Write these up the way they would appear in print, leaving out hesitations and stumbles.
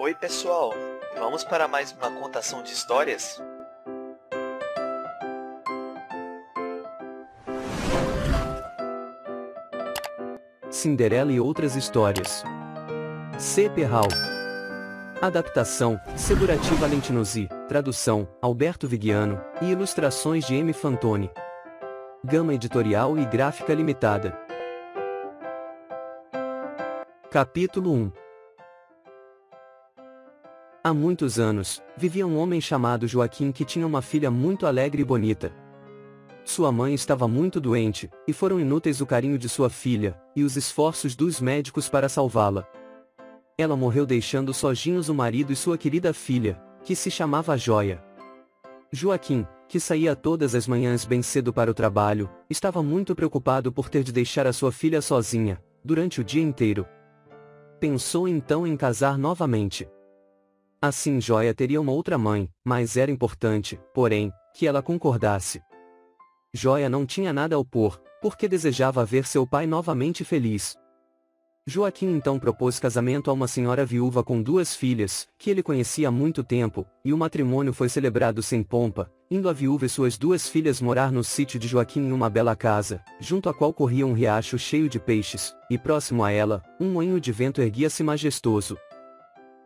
Oi, pessoal! Vamos para mais uma contação de histórias? Cinderela e outras histórias. C.P. Hall. Adaptação, Segurati Valentinosi, tradução, Alberto Vigiano, e ilustrações de M. Fantoni. Gama Editorial e Gráfica Limitada. Capítulo 1. Há muitos anos, vivia um homem chamado Joaquim que tinha uma filha muito alegre e bonita. Sua mãe estava muito doente, e foram inúteis o carinho de sua filha, e os esforços dos médicos para salvá-la. Ela morreu deixando sozinhos o marido e sua querida filha, que se chamava Joia. Joaquim, que saía todas as manhãs bem cedo para o trabalho, estava muito preocupado por ter de deixar a sua filha sozinha, durante o dia inteiro. Pensou então em casar novamente. Assim Joia teria uma outra mãe, mas era importante, porém, que ela concordasse. Joia não tinha nada a opor, porque desejava ver seu pai novamente feliz. Joaquim então propôs casamento a uma senhora viúva com 2 filhas, que ele conhecia há muito tempo, e o matrimônio foi celebrado sem pompa, indo a viúva e suas 2 filhas morar no sítio de Joaquim em uma bela casa, junto à qual corria um riacho cheio de peixes, e próximo a ela, um moinho de vento erguia-se majestoso.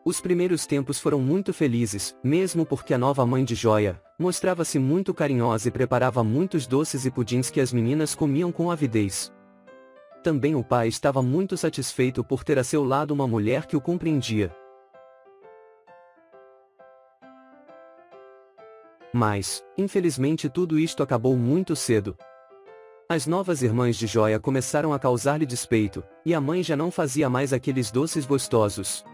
Os primeiros tempos foram muito felizes, mesmo porque a nova mãe de Joia mostrava-se muito carinhosa e preparava muitos doces e pudins que as meninas comiam com avidez. Também o pai estava muito satisfeito por ter a seu lado uma mulher que o compreendia. Mas, infelizmente tudo isto acabou muito cedo. As novas irmãs de Joia começaram a causar-lhe despeito, e a mãe já não fazia mais aqueles doces gostosos.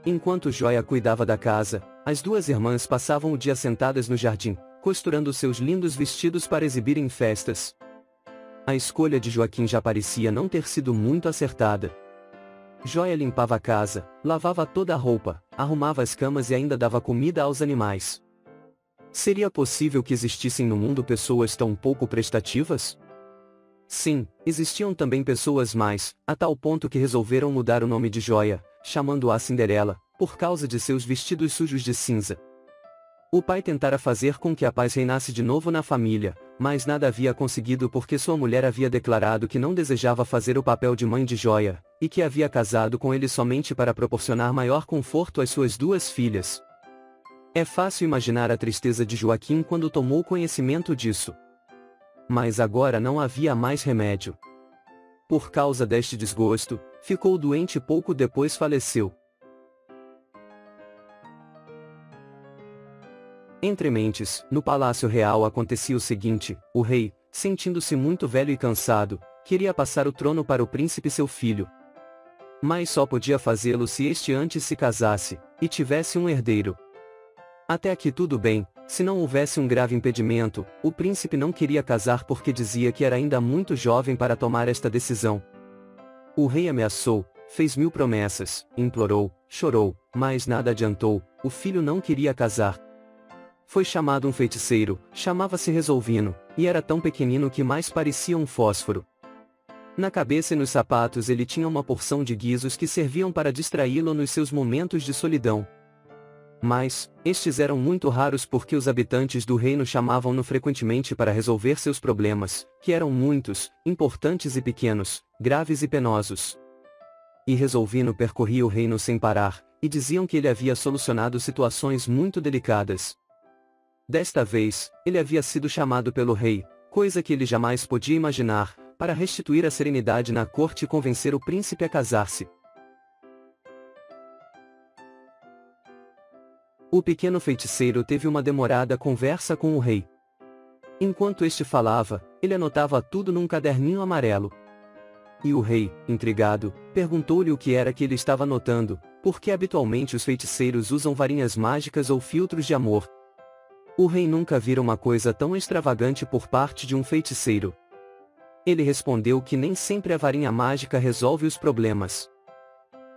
Enquanto Joia cuidava da casa, as 2 irmãs passavam o dia sentadas no jardim, costurando seus lindos vestidos para exibir em festas. A escolha de Joaquim já parecia não ter sido muito acertada. Joia limpava a casa, lavava toda a roupa, arrumava as camas e ainda dava comida aos animais. Seria possível que existissem no mundo pessoas tão pouco prestativas? Sim, existiam também pessoas mais, a tal ponto que resolveram mudar o nome de Joia, chamando-a Cinderela, por causa de seus vestidos sujos de cinza. O pai tentara fazer com que a paz reinasse de novo na família, mas nada havia conseguido porque sua mulher havia declarado que não desejava fazer o papel de mãe de Joia, e que havia casado com ele somente para proporcionar maior conforto às suas 2 filhas. É fácil imaginar a tristeza de Joaquim quando tomou conhecimento disso. Mas agora não havia mais remédio. Por causa deste desgosto, ficou doente e pouco depois faleceu. Entre mentes, no Palácio Real acontecia o seguinte: o rei, sentindo-se muito velho e cansado, queria passar o trono para o príncipe seu filho. Mas só podia fazê-lo se este antes se casasse, e tivesse um herdeiro. Até aqui tudo bem, se não houvesse um grave impedimento, o príncipe não queria casar porque dizia que era ainda muito jovem para tomar esta decisão. O rei ameaçou, fez 1000 promessas, implorou, chorou, mas nada adiantou, o filho não queria casar. Foi chamado um feiticeiro, chamava-se Resolvino, e era tão pequenino que mais parecia um fósforo. Na cabeça e nos sapatos ele tinha uma porção de guizos que serviam para distraí-lo nos seus momentos de solidão. Mas, estes eram muito raros porque os habitantes do reino chamavam-no frequentemente para resolver seus problemas, que eram muitos, importantes e pequenos, graves e penosos. E Resolvino percorria o reino sem parar, e diziam que ele havia solucionado situações muito delicadas. Desta vez, ele havia sido chamado pelo rei, coisa que ele jamais podia imaginar, para restituir a serenidade na corte e convencer o príncipe a casar-se. O pequeno feiticeiro teve uma demorada conversa com o rei. Enquanto este falava, ele anotava tudo num caderninho amarelo. E o rei, intrigado, perguntou-lhe o que era que ele estava anotando, porque habitualmente os feiticeiros usam varinhas mágicas ou filtros de amor. O rei nunca vira uma coisa tão extravagante por parte de um feiticeiro. Ele respondeu que nem sempre a varinha mágica resolve os problemas.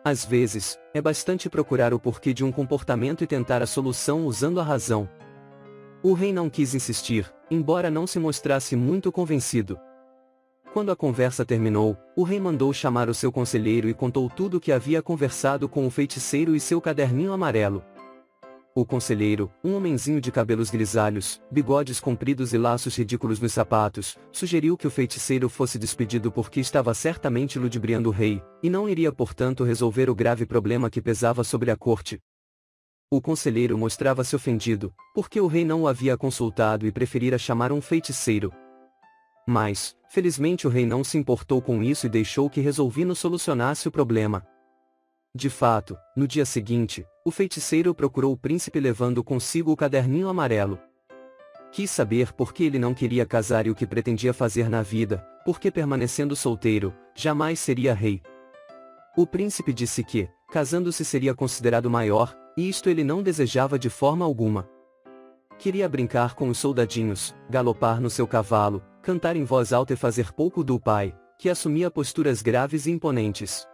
Às vezes, é bastante procurar o porquê de um comportamento e tentar a solução usando a razão. O rei não quis insistir, embora não se mostrasse muito convencido. Quando a conversa terminou, o rei mandou chamar o seu conselheiro e contou tudo o que havia conversado com o feiticeiro e seu caderninho amarelo. O conselheiro, um homenzinho de cabelos grisalhos, bigodes compridos e laços ridículos nos sapatos, sugeriu que o feiticeiro fosse despedido porque estava certamente ludibriando o rei, e não iria portanto resolver o grave problema que pesava sobre a corte. O conselheiro mostrava-se ofendido, porque o rei não o havia consultado e preferira chamar um feiticeiro. Mas, felizmente o rei não se importou com isso e deixou que Resolvino solucionasse o problema. De fato, no dia seguinte, o feiticeiro procurou o príncipe levando consigo o caderninho amarelo. Quis saber por que ele não queria casar e o que pretendia fazer na vida, porque permanecendo solteiro, jamais seria rei. O príncipe disse que, casando-se seria considerado maior, e isto ele não desejava de forma alguma. Queria brincar com os soldadinhos, galopar no seu cavalo, cantar em voz alta e fazer pouco do pai, que assumia posturas graves e imponentes.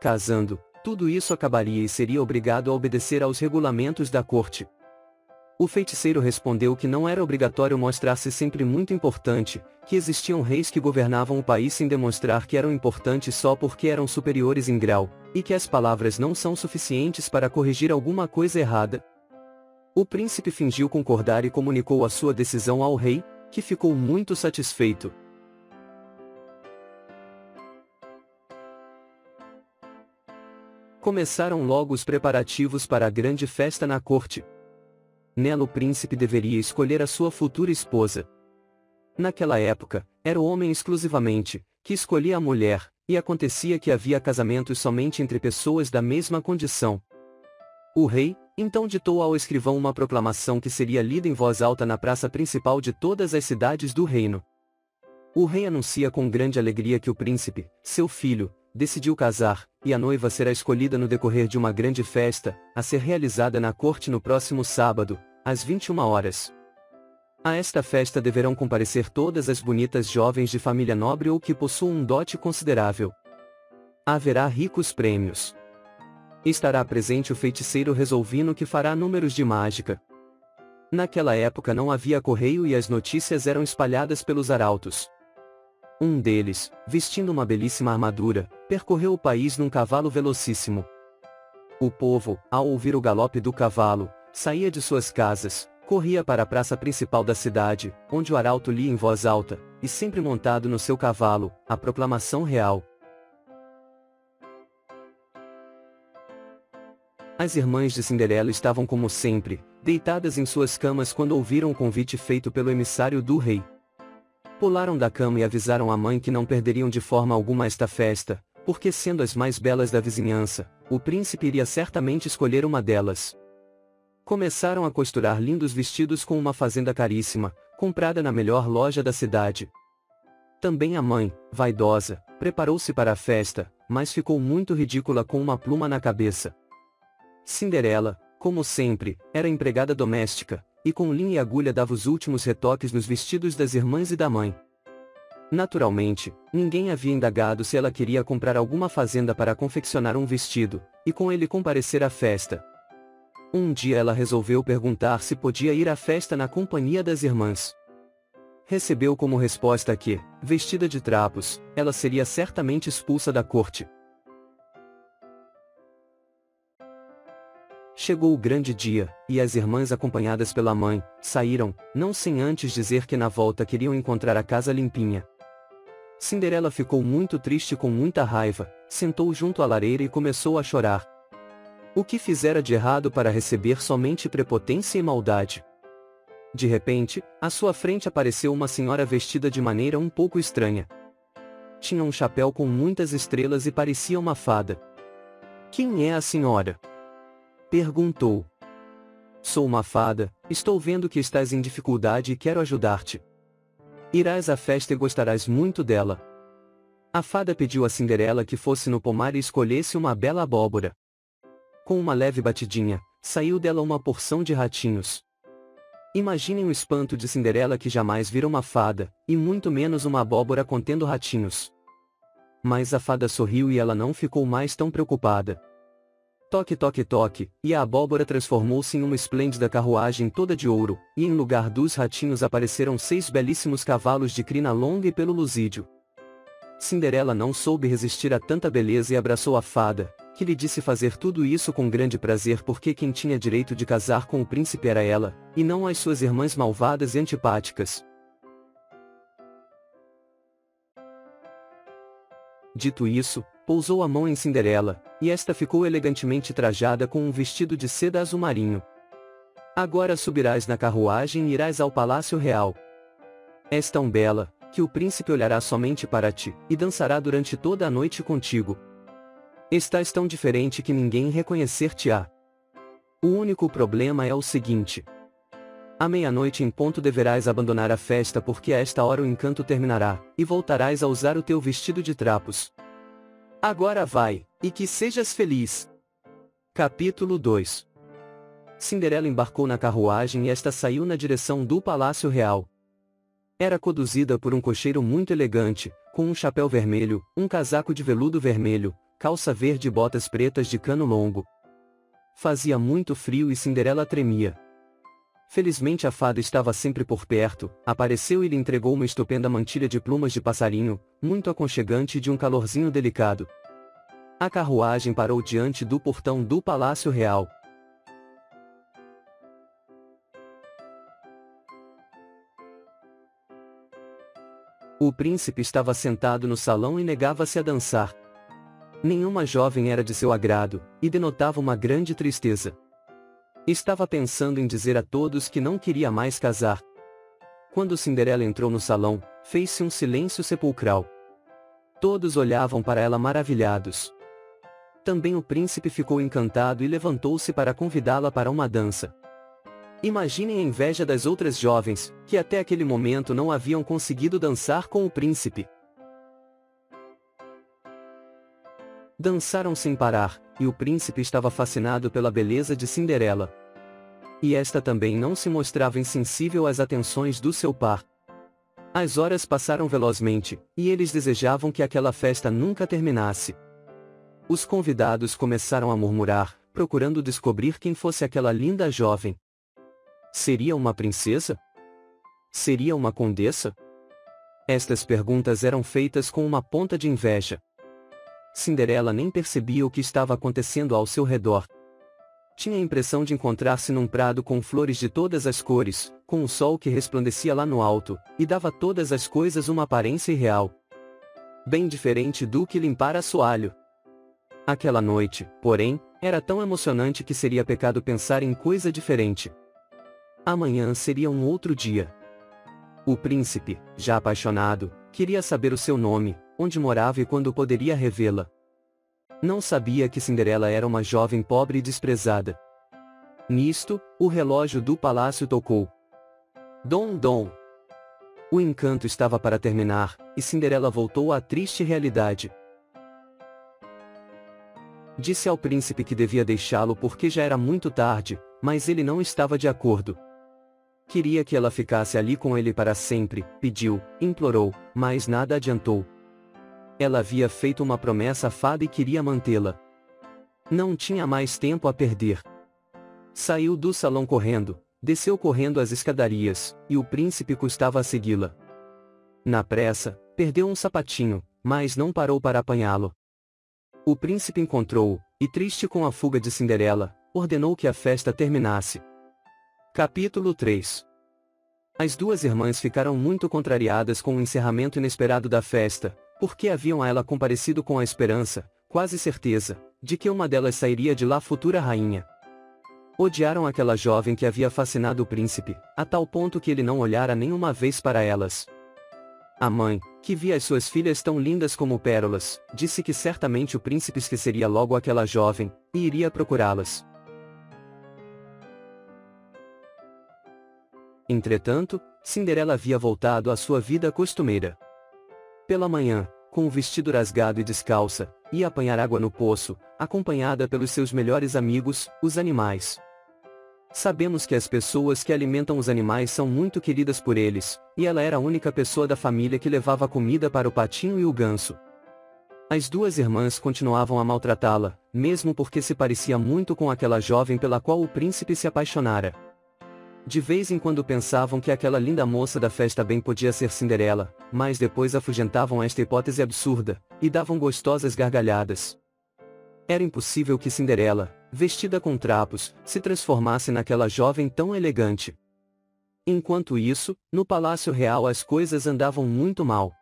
Casando, tudo isso acabaria e seria obrigado a obedecer aos regulamentos da corte. O feiticeiro respondeu que não era obrigatório mostrar-se sempre muito importante, que existiam reis que governavam o país sem demonstrar que eram importantes só porque eram superiores em grau, e que as palavras não são suficientes para corrigir alguma coisa errada. O príncipe fingiu concordar e comunicou a sua decisão ao rei, que ficou muito satisfeito. Começaram logo os preparativos para a grande festa na corte. Nela o príncipe deveria escolher a sua futura esposa. Naquela época, era o homem exclusivamente, que escolhia a mulher, e acontecia que havia casamentos somente entre pessoas da mesma condição. O rei, então ditou ao escrivão uma proclamação que seria lida em voz alta na praça principal de todas as cidades do reino. O rei anuncia com grande alegria que o príncipe, seu filho, decidiu casar, e a noiva será escolhida no decorrer de uma grande festa, a ser realizada na corte no próximo sábado, às 21 horas. A esta festa deverão comparecer todas as bonitas jovens de família nobre ou que possuam um dote considerável. Haverá ricos prêmios. Estará presente o feiticeiro Resolvino que fará números de mágica. Naquela época não havia correio e as notícias eram espalhadas pelos arautos. Um deles, vestindo uma belíssima armadura, percorreu o país num cavalo velocíssimo. O povo, ao ouvir o galope do cavalo, saía de suas casas, corria para a praça principal da cidade, onde o arauto lia em voz alta, e sempre montado no seu cavalo, a proclamação real. As irmãs de Cinderela estavam como sempre, deitadas em suas camas quando ouviram o convite feito pelo emissário do rei. Pularam da cama e avisaram a mãe que não perderiam de forma alguma esta festa, porque sendo as mais belas da vizinhança, o príncipe iria certamente escolher uma delas. Começaram a costurar lindos vestidos com uma fazenda caríssima, comprada na melhor loja da cidade. Também a mãe, vaidosa, preparou-se para a festa, mas ficou muito ridícula com uma pluma na cabeça. Cinderela, como sempre, era empregada doméstica, e com linha e agulha dava os últimos retoques nos vestidos das irmãs e da mãe. Naturalmente, ninguém havia indagado se ela queria comprar alguma fazenda para confeccionar um vestido, e com ele comparecer à festa. Um dia ela resolveu perguntar se podia ir à festa na companhia das irmãs. Recebeu como resposta que, vestida de trapos, ela seria certamente expulsa da corte. Chegou o grande dia, e as irmãs acompanhadas pela mãe, saíram, não sem antes dizer que na volta queriam encontrar a casa limpinha. Cinderela ficou muito triste com muita raiva, sentou junto à lareira e começou a chorar. O que fizera de errado para receber somente prepotência e maldade? De repente, à sua frente apareceu uma senhora vestida de maneira um pouco estranha. Tinha um chapéu com muitas estrelas e parecia uma fada. "Quem é a senhora?" perguntou. "Sou uma fada, estou vendo que estás em dificuldade e quero ajudar-te. Irás à festa e gostarás muito dela." A fada pediu a Cinderela que fosse no pomar e escolhesse uma bela abóbora. Com uma leve batidinha, saiu dela uma porção de ratinhos. Imaginem o espanto de Cinderela que jamais vira uma fada, e muito menos uma abóbora contendo ratinhos. Mas a fada sorriu e ela não ficou mais tão preocupada. Toque, toque, toque, e a abóbora transformou-se em uma esplêndida carruagem toda de ouro, e em lugar dos ratinhos apareceram 6 belíssimos cavalos de crina longa e pelo luzídio. Cinderela não soube resistir a tanta beleza e abraçou a fada, que lhe disse fazer tudo isso com grande prazer porque quem tinha direito de casar com o príncipe era ela, e não as suas irmãs malvadas e antipáticas. Dito isso, pousou a mão em Cinderela, e esta ficou elegantemente trajada com um vestido de seda azul marinho. Agora subirás na carruagem e irás ao palácio real. És tão bela, que o príncipe olhará somente para ti, e dançará durante toda a noite contigo. Estás tão diferente que ninguém reconhecer-te-á. O único problema é o seguinte. À meia-noite em ponto deverás abandonar a festa porque a esta hora o encanto terminará, e voltarás a usar o teu vestido de trapos. Agora vai, e que sejas feliz. Capítulo 2. Cinderela embarcou na carruagem e esta saiu na direção do Palácio Real. Era conduzida por um cocheiro muito elegante, com um chapéu vermelho, um casaco de veludo vermelho, calça verde e botas pretas de cano longo. Fazia muito frio e Cinderela tremia. Felizmente a fada estava sempre por perto, apareceu e lhe entregou uma estupenda mantilha de plumas de passarinho, muito aconchegante e de um calorzinho delicado. A carruagem parou diante do portão do Palácio Real. O príncipe estava sentado no salão e negava-se a dançar. Nenhuma jovem era de seu agrado, e denotava uma grande tristeza. Estava pensando em dizer a todos que não queria mais casar. Quando Cinderela entrou no salão, fez-se um silêncio sepulcral. Todos olhavam para ela maravilhados. Também o príncipe ficou encantado e levantou-se para convidá-la para uma dança. Imaginem a inveja das outras jovens, que até aquele momento não haviam conseguido dançar com o príncipe. Dançaram sem parar, e o príncipe estava fascinado pela beleza de Cinderela. E esta também não se mostrava insensível às atenções do seu par. As horas passaram velozmente, e eles desejavam que aquela festa nunca terminasse. Os convidados começaram a murmurar, procurando descobrir quem fosse aquela linda jovem. Seria uma princesa? Seria uma condessa? Estas perguntas eram feitas com uma ponta de inveja. Cinderela nem percebia o que estava acontecendo ao seu redor. Tinha a impressão de encontrar-se num prado com flores de todas as cores, com o sol que resplandecia lá no alto, e dava a todas as coisas uma aparência irreal. Bem diferente do que limpar assoalho. Aquela noite, porém, era tão emocionante que seria pecado pensar em coisa diferente. Amanhã seria um outro dia. O príncipe, já apaixonado, queria saber o seu nome, onde morava e quando poderia revê-la. Não sabia que Cinderela era uma jovem pobre e desprezada. Nisto, o relógio do palácio tocou. Dom, dom. O encanto estava para terminar, e Cinderela voltou à triste realidade. Disse ao príncipe que devia deixá-lo porque já era muito tarde, mas ele não estava de acordo. Queria que ela ficasse ali com ele para sempre, pediu, implorou, mas nada adiantou. Ela havia feito uma promessa à fada e queria mantê-la. Não tinha mais tempo a perder. Saiu do salão correndo, desceu correndo as escadarias, e o príncipe custava a segui-la. Na pressa, perdeu um sapatinho, mas não parou para apanhá-lo. O príncipe encontrou-o, e triste com a fuga de Cinderela, ordenou que a festa terminasse. Capítulo 3. As duas irmãs ficaram muito contrariadas com o encerramento inesperado da festa, porque haviam a ela comparecido com a esperança, quase certeza, de que uma delas sairia de lá futura rainha. Odiaram aquela jovem que havia fascinado o príncipe, a tal ponto que ele não olhara nenhuma vez para elas. A mãe, que via as suas filhas tão lindas como pérolas, disse que certamente o príncipe esqueceria logo aquela jovem, e iria procurá-las. Entretanto, Cinderela havia voltado à sua vida costumeira. Pela manhã, com o vestido rasgado e descalça, ia apanhar água no poço, acompanhada pelos seus melhores amigos, os animais. Sabemos que as pessoas que alimentam os animais são muito queridas por eles, e ela era a única pessoa da família que levava comida para o patinho e o ganso. As duas irmãs continuavam a maltratá-la, mesmo porque se parecia muito com aquela jovem pela qual o príncipe se apaixonara. De vez em quando pensavam que aquela linda moça da festa bem podia ser Cinderela, mas depois afugentavam esta hipótese absurda, e davam gostosas gargalhadas. Era impossível que Cinderela, vestida com trapos, se transformasse naquela jovem tão elegante. Enquanto isso, no Palácio Real as coisas andavam muito mal.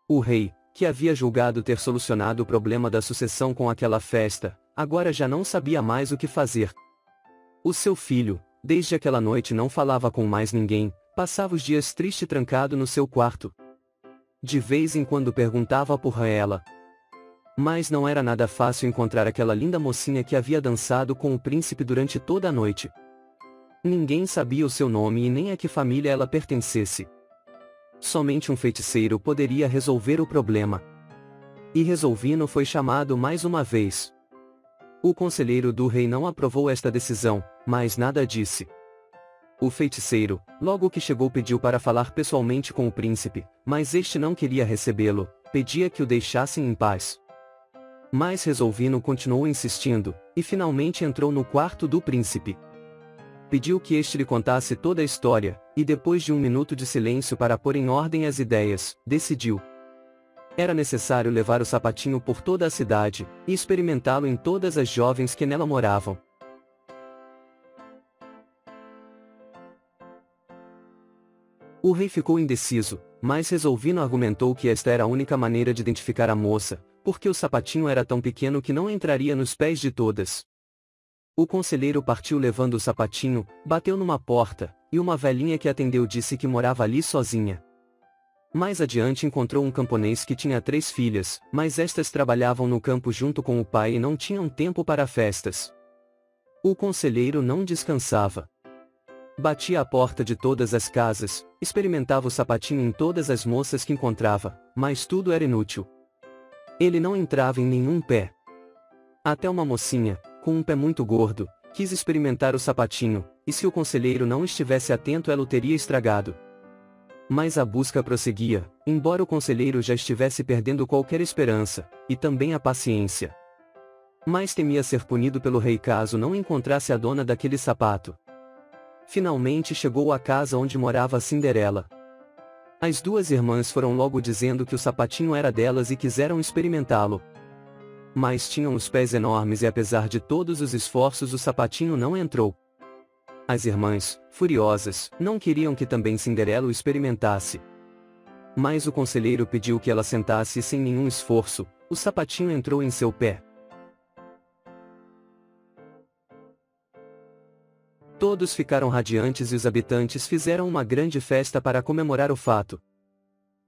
O rei, que havia julgado ter solucionado o problema da sucessão com aquela festa, agora já não sabia mais o que fazer. O seu filho, desde aquela noite não falava com mais ninguém, passava os dias triste trancado no seu quarto. De vez em quando perguntava por ela. Mas não era nada fácil encontrar aquela linda mocinha que havia dançado com o príncipe durante toda a noite. Ninguém sabia o seu nome e nem a que família ela pertencesse. Somente um feiticeiro poderia resolver o problema. E Resolvino foi chamado mais uma vez. O conselheiro do rei não aprovou esta decisão, mas nada disse. O feiticeiro, logo que chegou, pediu para falar pessoalmente com o príncipe, mas este não queria recebê-lo, pedia que o deixassem em paz. Mas Resolvino continuou insistindo, e finalmente entrou no quarto do príncipe. Pediu que este lhe contasse toda a história, e depois de um minuto de silêncio para pôr em ordem as ideias, decidiu. Era necessário levar o sapatinho por toda a cidade, e experimentá-lo em todas as jovens que nela moravam. O rei ficou indeciso, mas Resolvino argumentou que esta era a única maneira de identificar a moça, porque o sapatinho era tão pequeno que não entraria nos pés de todas. O conselheiro partiu levando o sapatinho, bateu numa porta, e uma velhinha que atendeu disse que morava ali sozinha. Mais adiante encontrou um camponês que tinha 3 filhas, mas estas trabalhavam no campo junto com o pai e não tinham tempo para festas. O conselheiro não descansava. Batia à porta de todas as casas, experimentava o sapatinho em todas as moças que encontrava, mas tudo era inútil. Ele não entrava em nenhum pé. Até uma mocinha, com um pé muito gordo, quis experimentar o sapatinho, e se o conselheiro não estivesse atento ela o teria estragado. Mas a busca prosseguia, embora o conselheiro já estivesse perdendo qualquer esperança, e também a paciência. Mas temia ser punido pelo rei caso não encontrasse a dona daquele sapato. Finalmente chegou à casa onde morava Cinderela. As 2 irmãs foram logo dizendo que o sapatinho era delas e quiseram experimentá-lo. Mas tinham os pés enormes e apesar de todos os esforços o sapatinho não entrou. As irmãs, furiosas, não queriam que também Cinderela o experimentasse. Mas o conselheiro pediu que ela sentasse e sem nenhum esforço, o sapatinho entrou em seu pé. Todos ficaram radiantes e os habitantes fizeram uma grande festa para comemorar o fato.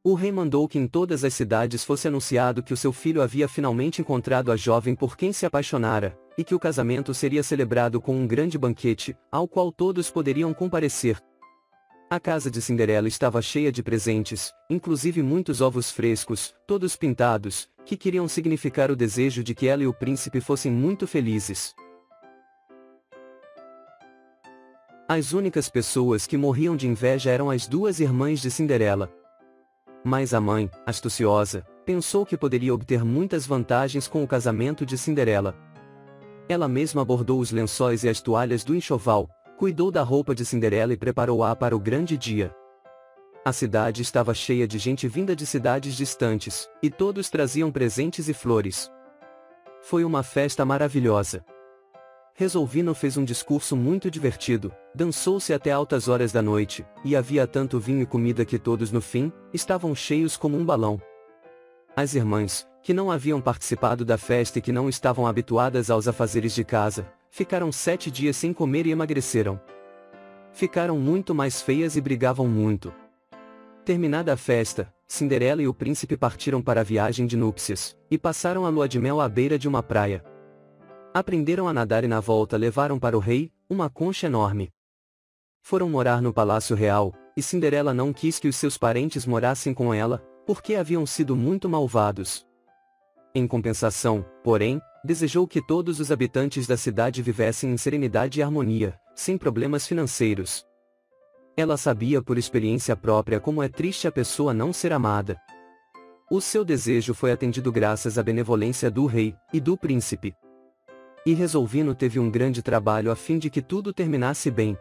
O rei mandou que em todas as cidades fosse anunciado que o seu filho havia finalmente encontrado a jovem por quem se apaixonara, e que o casamento seria celebrado com um grande banquete, ao qual todos poderiam comparecer. A casa de Cinderela estava cheia de presentes, inclusive muitos ovos frescos, todos pintados, que queriam significar o desejo de que ela e o príncipe fossem muito felizes. As únicas pessoas que morriam de inveja eram as 2 irmãs de Cinderela. Mas a mãe, astuciosa, pensou que poderia obter muitas vantagens com o casamento de Cinderela. Ela mesma bordou os lençóis e as toalhas do enxoval, cuidou da roupa de Cinderela e preparou-a para o grande dia. A cidade estava cheia de gente vinda de cidades distantes, e todos traziam presentes e flores. Foi uma festa maravilhosa. Resolvino fez um discurso muito divertido, dançou-se até altas horas da noite, e havia tanto vinho e comida que todos no fim, estavam cheios como um balão. As irmãs, que não haviam participado da festa e que não estavam habituadas aos afazeres de casa, ficaram 7 dias sem comer e emagreceram. Ficaram muito mais feias e brigavam muito. Terminada a festa, Cinderela e o príncipe partiram para a viagem de núpcias, e passaram a lua de mel à beira de uma praia. Aprenderam a nadar e na volta levaram para o rei, uma concha enorme. Foram morar no Palácio Real, e Cinderela não quis que os seus parentes morassem com ela, porque haviam sido muito malvados. Em compensação, porém, desejou que todos os habitantes da cidade vivessem em serenidade e harmonia, sem problemas financeiros. Ela sabia por experiência própria como é triste a pessoa não ser amada. O seu desejo foi atendido graças à benevolência do rei e do príncipe. E Resolvino teve um grande trabalho a fim de que tudo terminasse bem.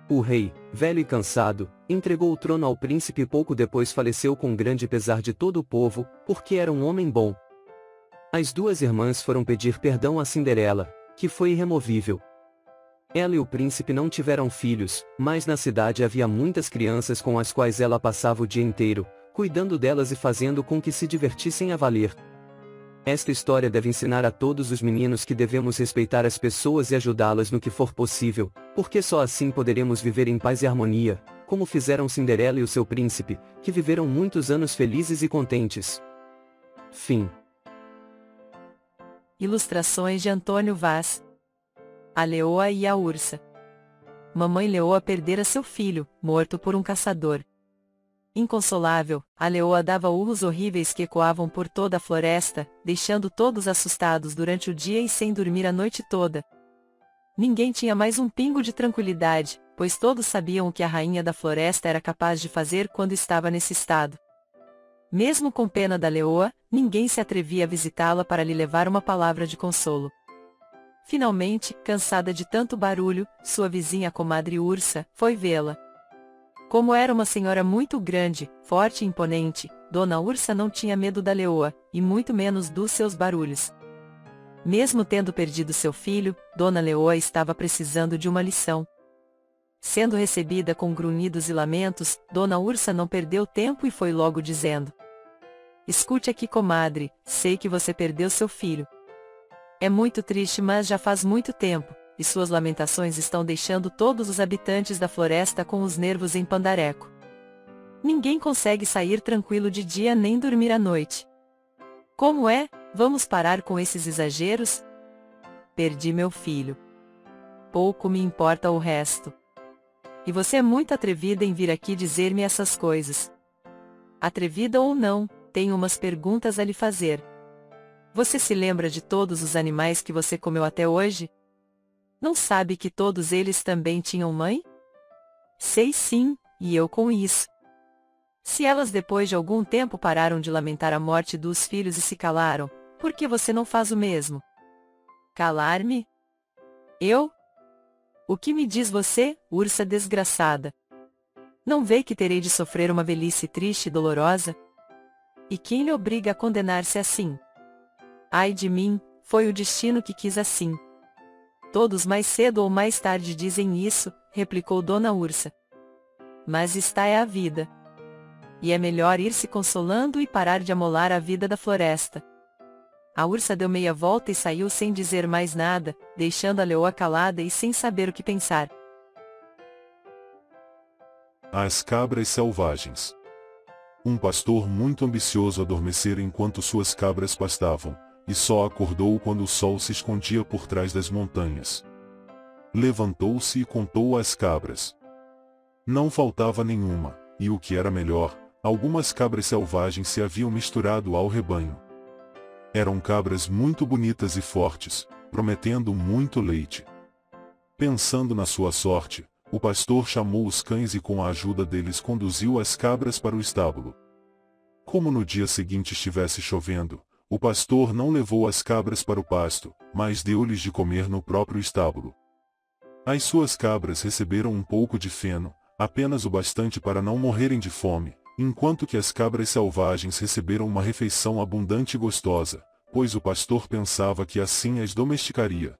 O rei, velho e cansado, entregou o trono ao príncipe e pouco depois faleceu com grande pesar de todo o povo, porque era um homem bom. As duas irmãs foram pedir perdão a Cinderela, que foi irremovível. Ela e o príncipe não tiveram filhos, mas na cidade havia muitas crianças com as quais ela passava o dia inteiro, cuidando delas e fazendo com que se divertissem a valer. Esta história deve ensinar a todos os meninos que devemos respeitar as pessoas e ajudá-las no que for possível, porque só assim poderemos viver em paz e harmonia, como fizeram Cinderela e o seu príncipe, que viveram muitos anos felizes e contentes. Fim. Ilustrações de Antônio Vaz. A Leoa e a Ursa. Mamãe Leoa perdera seu filho, morto por um caçador. Inconsolável, a leoa dava urros horríveis que ecoavam por toda a floresta, deixando todos assustados durante o dia e sem dormir a noite toda. Ninguém tinha mais um pingo de tranquilidade, pois todos sabiam o que a rainha da floresta era capaz de fazer quando estava nesse estado. Mesmo com pena da leoa, ninguém se atrevia a visitá-la para lhe levar uma palavra de consolo. Finalmente, cansada de tanto barulho, sua vizinha comadre Ursa foi vê-la. Como era uma senhora muito grande, forte e imponente, Dona Ursa não tinha medo da leoa, e muito menos dos seus barulhos. Mesmo tendo perdido seu filho, Dona Leoa estava precisando de uma lição. Sendo recebida com grunhidos e lamentos, Dona Ursa não perdeu tempo e foi logo dizendo: "Escute aqui, comadre, sei que você perdeu seu filho. É muito triste, mas já faz muito tempo, e suas lamentações estão deixando todos os habitantes da floresta com os nervos em pandareco. Ninguém consegue sair tranquilo de dia nem dormir à noite. Como é? Vamos parar com esses exageros? Perdi meu filho. Pouco me importa o resto. E você é muito atrevida em vir aqui dizer-me essas coisas. Atrevida ou não, tenho umas perguntas a lhe fazer. Você se lembra de todos os animais que você comeu até hoje? Não sabe que todos eles também tinham mãe? Sei sim, e eu com isso. Se elas depois de algum tempo pararam de lamentar a morte dos filhos e se calaram, por que você não faz o mesmo? Calar-me? Eu? O que me diz você, ursa desgraçada? Não vê que terei de sofrer uma velhice triste e dolorosa? E quem lhe obriga a condenar-se assim? Ai de mim, foi o destino que quis assim. Todos mais cedo ou mais tarde dizem isso, replicou Dona Ursa. Mas esta é a vida. E é melhor ir se consolando e parar de amolar a vida da floresta. A ursa deu meia volta e saiu sem dizer mais nada, deixando a leoa calada e sem saber o que pensar. As cabras selvagens. Um pastor muito ambicioso adormecera enquanto suas cabras pastavam, e só acordou quando o sol se escondia por trás das montanhas. Levantou-se e contou as cabras. Não faltava nenhuma, e o que era melhor, algumas cabras selvagens se haviam misturado ao rebanho. Eram cabras muito bonitas e fortes, prometendo muito leite. Pensando na sua sorte, o pastor chamou os cães e com a ajuda deles conduziu as cabras para o estábulo. Como no dia seguinte estivesse chovendo, o pastor não levou as cabras para o pasto, mas deu-lhes de comer no próprio estábulo. As suas cabras receberam um pouco de feno, apenas o bastante para não morrerem de fome, enquanto que as cabras selvagens receberam uma refeição abundante e gostosa, pois o pastor pensava que assim as domesticaria.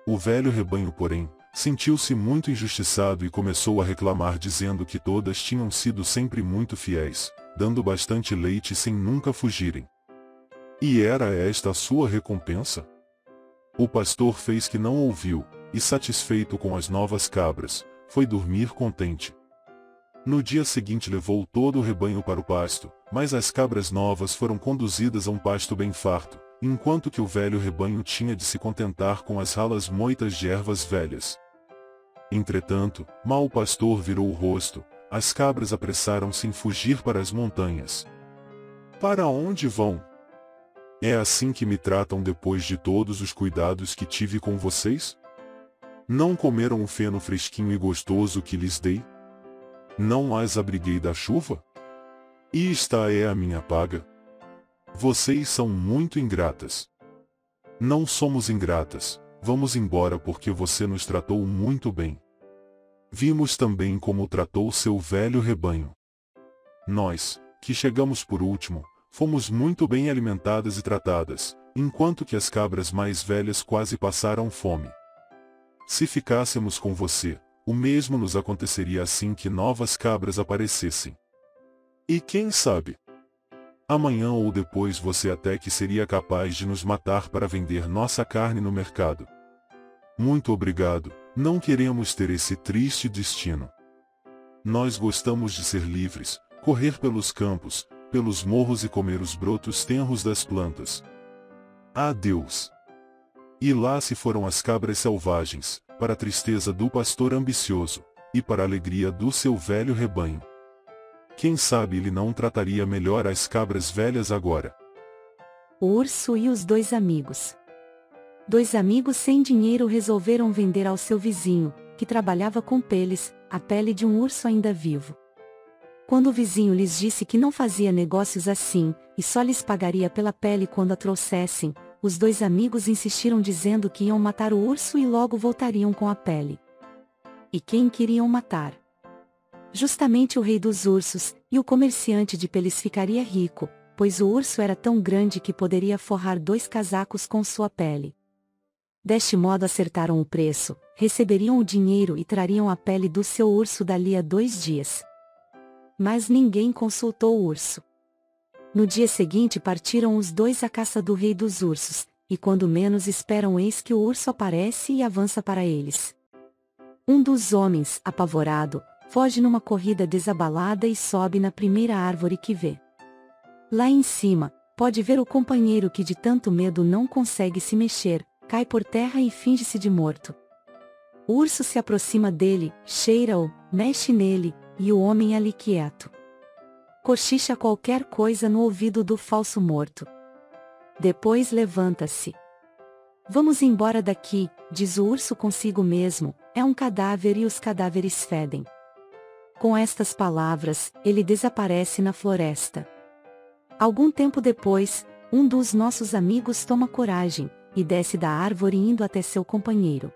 O velho rebanho, porém, sentiu-se muito injustiçado e começou a reclamar dizendo que todas tinham sido sempre muito fiéis, dando bastante leite sem nunca fugirem. E era esta a sua recompensa? O pastor fez que não ouviu, e satisfeito com as novas cabras, foi dormir contente. No dia seguinte levou todo o rebanho para o pasto, mas as cabras novas foram conduzidas a um pasto bem farto, enquanto que o velho rebanho tinha de se contentar com as ralas moitas de ervas velhas. Entretanto, mal o pastor virou o rosto, as cabras apressaram-se em fugir para as montanhas. Para onde vão? É assim que me tratam depois de todos os cuidados que tive com vocês? Não comeram o feno fresquinho e gostoso que lhes dei? Não as abriguei da chuva? E esta é a minha paga? Vocês são muito ingratas. Não somos ingratas, vamos embora porque você nos tratou muito bem. Vimos também como tratou seu velho rebanho. Nós, que chegamos por último, fomos muito bem alimentadas e tratadas, enquanto que as cabras mais velhas quase passaram fome. Se ficássemos com você, o mesmo nos aconteceria assim que novas cabras aparecessem. E quem sabe? Amanhã ou depois você até que seria capaz de nos matar para vender nossa carne no mercado. Muito obrigado, não queremos ter esse triste destino. Nós gostamos de ser livres, correr pelos campos, pelos morros e comer os brotos tenros das plantas. Adeus! E lá se foram as cabras selvagens, para a tristeza do pastor ambicioso, e para a alegria do seu velho rebanho. Quem sabe ele não trataria melhor as cabras velhas agora. O urso e os dois amigos. Dois amigos sem dinheiro resolveram vender ao seu vizinho, que trabalhava com peles, a pele de um urso ainda vivo. Quando o vizinho lhes disse que não fazia negócios assim, e só lhes pagaria pela pele quando a trouxessem, os dois amigos insistiram dizendo que iam matar o urso e logo voltariam com a pele. E quem queriam matar? Justamente o rei dos ursos, e o comerciante de peles ficaria rico, pois o urso era tão grande que poderia forrar 2 casacos com sua pele. Deste modo acertaram o preço, receberiam o dinheiro e trariam a pele do seu urso dali a 2 dias. Mas ninguém consultou o urso. No dia seguinte partiram os dois à caça do rei dos ursos, e quando menos esperam eis que o urso aparece e avança para eles. Um dos homens, apavorado, foge numa corrida desabalada e sobe na primeira árvore que vê. Lá em cima, pode ver o companheiro que de tanto medo não consegue se mexer, cai por terra e finge-se de morto. O urso se aproxima dele, cheira-o, mexe nele, e o homem ali quieto. Cochicha qualquer coisa no ouvido do falso morto. Depois levanta-se. Vamos embora daqui, diz o urso consigo mesmo, é um cadáver e os cadáveres fedem. Com estas palavras, ele desaparece na floresta. Algum tempo depois, um dos nossos amigos toma coragem, e desce da árvore indo até seu companheiro.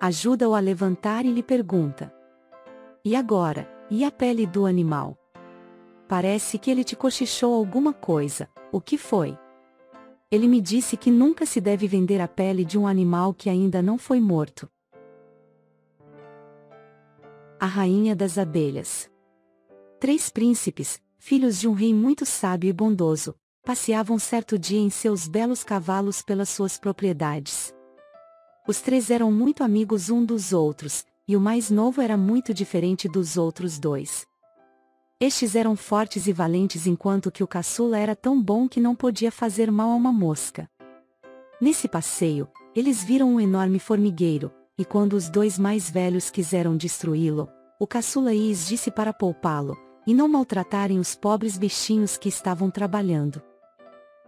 Ajuda-o a levantar e lhe pergunta: e agora, e a pele do animal? Parece que ele te cochichou alguma coisa, o que foi? Ele me disse que nunca se deve vender a pele de um animal que ainda não foi morto. A Rainha das Abelhas. 3 príncipes, filhos de um rei muito sábio e bondoso, passeavam certo dia em seus belos cavalos pelas suas propriedades. Os 3 eram muito amigos um dos outros, e o mais novo era muito diferente dos outros 2. Estes eram fortes e valentes enquanto que o caçula era tão bom que não podia fazer mal a uma mosca. Nesse passeio, eles viram um enorme formigueiro, e quando os 2 mais velhos quiseram destruí-lo, o caçula lhes disse para poupá-lo, e não maltratarem os pobres bichinhos que estavam trabalhando.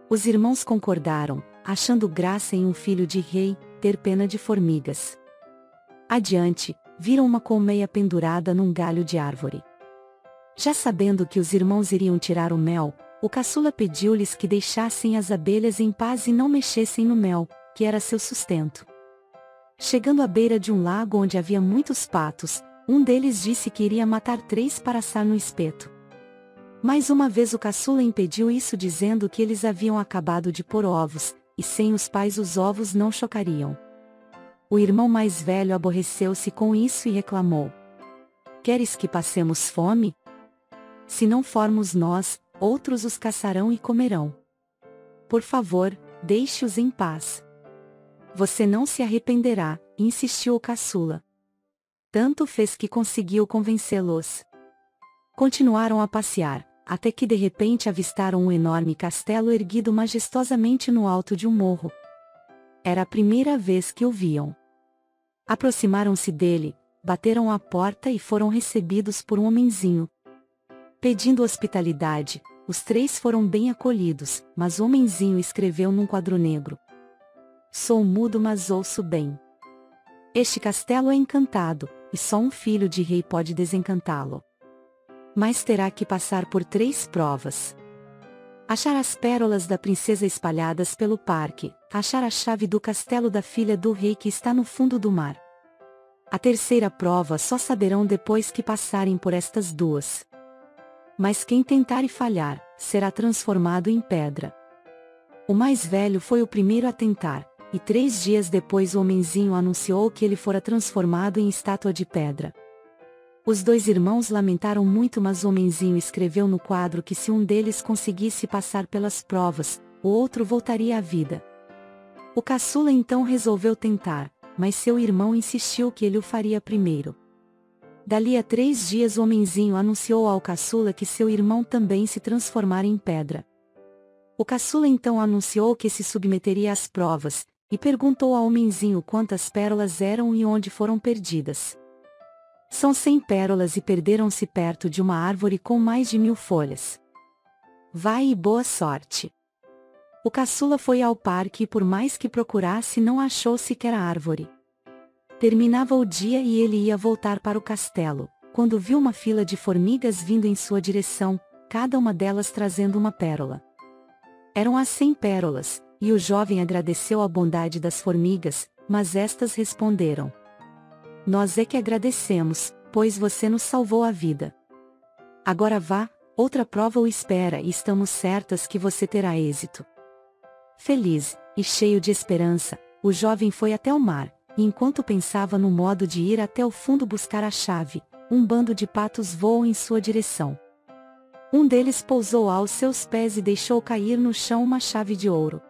Os irmãos concordaram, achando graça em um filho de rei, ter pena de formigas. Adiante, viram uma colmeia pendurada num galho de árvore. Já sabendo que os irmãos iriam tirar o mel, o caçula pediu-lhes que deixassem as abelhas em paz e não mexessem no mel, que era seu sustento. Chegando à beira de um lago onde havia muitos patos, um deles disse que iria matar 3 para assar no espeto. Mais uma vez o caçula impediu isso dizendo que eles haviam acabado de pôr ovos, e sem os pais os ovos não chocariam. O irmão mais velho aborreceu-se com isso e reclamou: queres que passemos fome? Se não formos nós, outros os caçarão e comerão. Por favor, deixe-os em paz. Você não se arrependerá, insistiu o caçula. Tanto fez que conseguiu convencê-los. Continuaram a passear, até que de repente avistaram um enorme castelo erguido majestosamente no alto de um morro. Era a primeira vez que o viam. Aproximaram-se dele, bateram à porta e foram recebidos por um homenzinho. Pedindo hospitalidade, os 3 foram bem acolhidos, mas o homenzinho escreveu num quadro negro: sou mudo mas ouço bem. Este castelo é encantado, e só um filho de rei pode desencantá-lo. Mas terá que passar por 3 provas. Achar as pérolas da princesa espalhadas pelo parque, achar a chave do castelo da filha do rei que está no fundo do mar. A terceira prova só saberão depois que passarem por estas duas. Mas quem tentar e falhar, será transformado em pedra. O mais velho foi o primeiro a tentar, e 3 dias depois o homenzinho anunciou que ele fora transformado em estátua de pedra. Os 2 irmãos lamentaram muito, mas o homenzinho escreveu no quadro que se um deles conseguisse passar pelas provas, o outro voltaria à vida. O caçula então resolveu tentar, mas seu irmão insistiu que ele o faria primeiro. Dali a 3 dias o homenzinho anunciou ao caçula que seu irmão também se transformara em pedra. O caçula então anunciou que se submeteria às provas, e perguntou ao homenzinho quantas pérolas eram e onde foram perdidas. São 100 pérolas e perderam-se perto de uma árvore com mais de 1000 folhas. Vai e boa sorte. O caçula foi ao parque e por mais que procurasse não achou sequer a árvore. Terminava o dia e ele ia voltar para o castelo, quando viu uma fila de formigas vindo em sua direção, cada uma delas trazendo uma pérola. Eram as 100 pérolas, e o jovem agradeceu a bondade das formigas, mas estas responderam: Nós é que agradecemos, pois você nos salvou a vida. Agora vá, outra prova o espera e estamos certas que você terá êxito. Feliz, e cheio de esperança, o jovem foi até o mar, e enquanto pensava no modo de ir até o fundo buscar a chave, um bando de patos voou em sua direção. Um deles pousou aos seus pés e deixou cair no chão uma chave de ouro.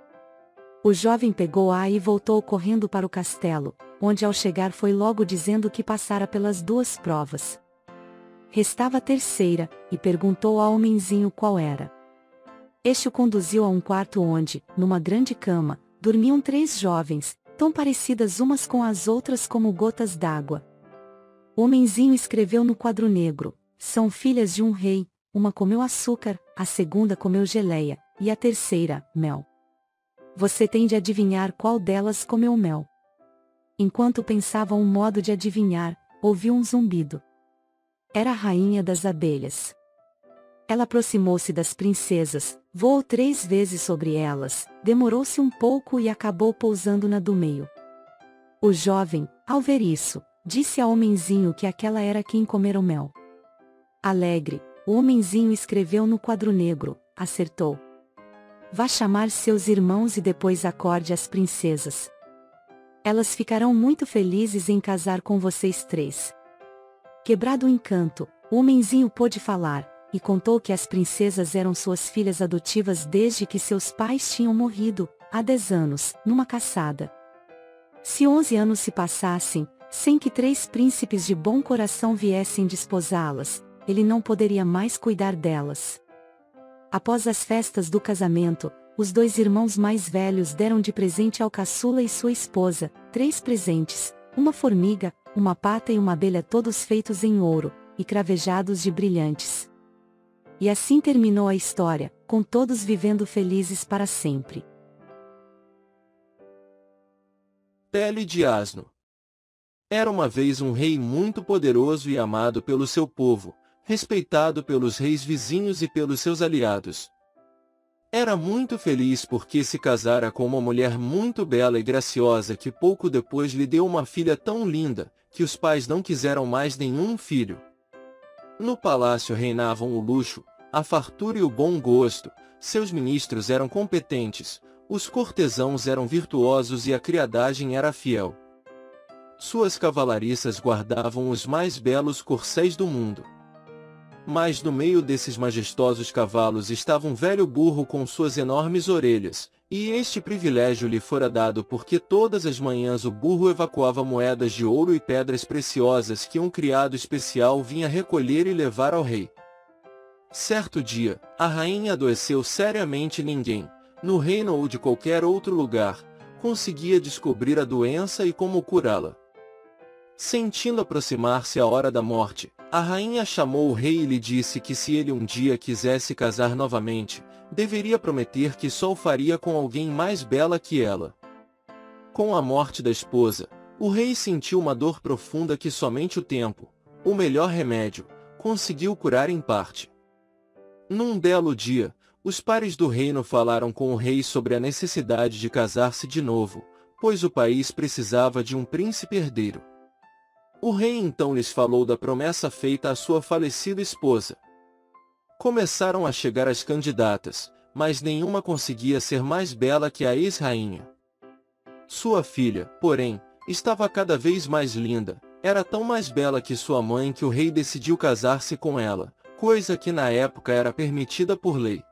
O jovem pegou-a e voltou correndo para o castelo, onde ao chegar foi logo dizendo que passara pelas 2 provas. Restava a terceira, e perguntou ao homenzinho qual era. Este o conduziu a um quarto onde, numa grande cama, dormiam 3 jovens, tão parecidas umas com as outras como gotas d'água. O homenzinho escreveu no quadro negro: São filhas de um rei, uma comeu açúcar, a segunda comeu geleia, e a terceira, mel. Você tem de adivinhar qual delas comeu mel. Enquanto pensava um modo de adivinhar, ouviu um zumbido. Era a rainha das abelhas. Ela aproximou-se das princesas, voou 3 vezes sobre elas, demorou-se um pouco e acabou pousando na do meio. O jovem, ao ver isso, disse ao homenzinho que aquela era quem comera o mel. Alegre, o homenzinho escreveu no quadro negro: Acertou. Vá chamar seus irmãos e depois acorde as princesas. Elas ficarão muito felizes em casar com vocês 3. Quebrado o encanto, o homenzinho pôde falar, e contou que as princesas eram suas filhas adotivas desde que seus pais tinham morrido, há 10 anos, numa caçada. Se 11 anos se passassem, sem que 3 príncipes de bom coração viessem desposá-las, ele não poderia mais cuidar delas. Após as festas do casamento, os 2 irmãos mais velhos deram de presente ao caçula e sua esposa 3 presentes, uma formiga, uma pata e uma abelha, todos feitos em ouro, e cravejados de brilhantes. E assim terminou a história, com todos vivendo felizes para sempre. Pele de asno. Era uma vez um rei muito poderoso e amado pelo seu povo, respeitado pelos reis vizinhos e pelos seus aliados. Era muito feliz porque se casara com uma mulher muito bela e graciosa que pouco depois lhe deu uma filha tão linda, que os pais não quiseram mais nenhum filho. No palácio reinavam o luxo, a fartura e o bom gosto, seus ministros eram competentes, os cortesãos eram virtuosos e a criadagem era fiel. Suas cavalariças guardavam os mais belos corcéis do mundo. Mas no meio desses majestosos cavalos estava um velho burro com suas enormes orelhas, e este privilégio lhe fora dado porque todas as manhãs o burro evacuava moedas de ouro e pedras preciosas que um criado especial vinha recolher e levar ao rei. Certo dia, a rainha adoeceu seriamente e ninguém, no reino ou de qualquer outro lugar, conseguia descobrir a doença e como curá-la. Sentindo aproximar-se a hora da morte, a rainha chamou o rei e lhe disse que se ele um dia quisesse casar novamente, deveria prometer que só o faria com alguém mais bela que ela. Com a morte da esposa, o rei sentiu uma dor profunda que somente o tempo, o melhor remédio, conseguiu curar em parte. Num belo dia, os pares do reino falaram com o rei sobre a necessidade de casar-se de novo, pois o país precisava de um príncipe herdeiro. O rei então lhes falou da promessa feita à sua falecida esposa. Começaram a chegar as candidatas, mas nenhuma conseguia ser mais bela que a ex-rainha. Sua filha, porém, estava cada vez mais linda, era tão mais bela que sua mãe que o rei decidiu casar-se com ela, coisa que na época era permitida por lei.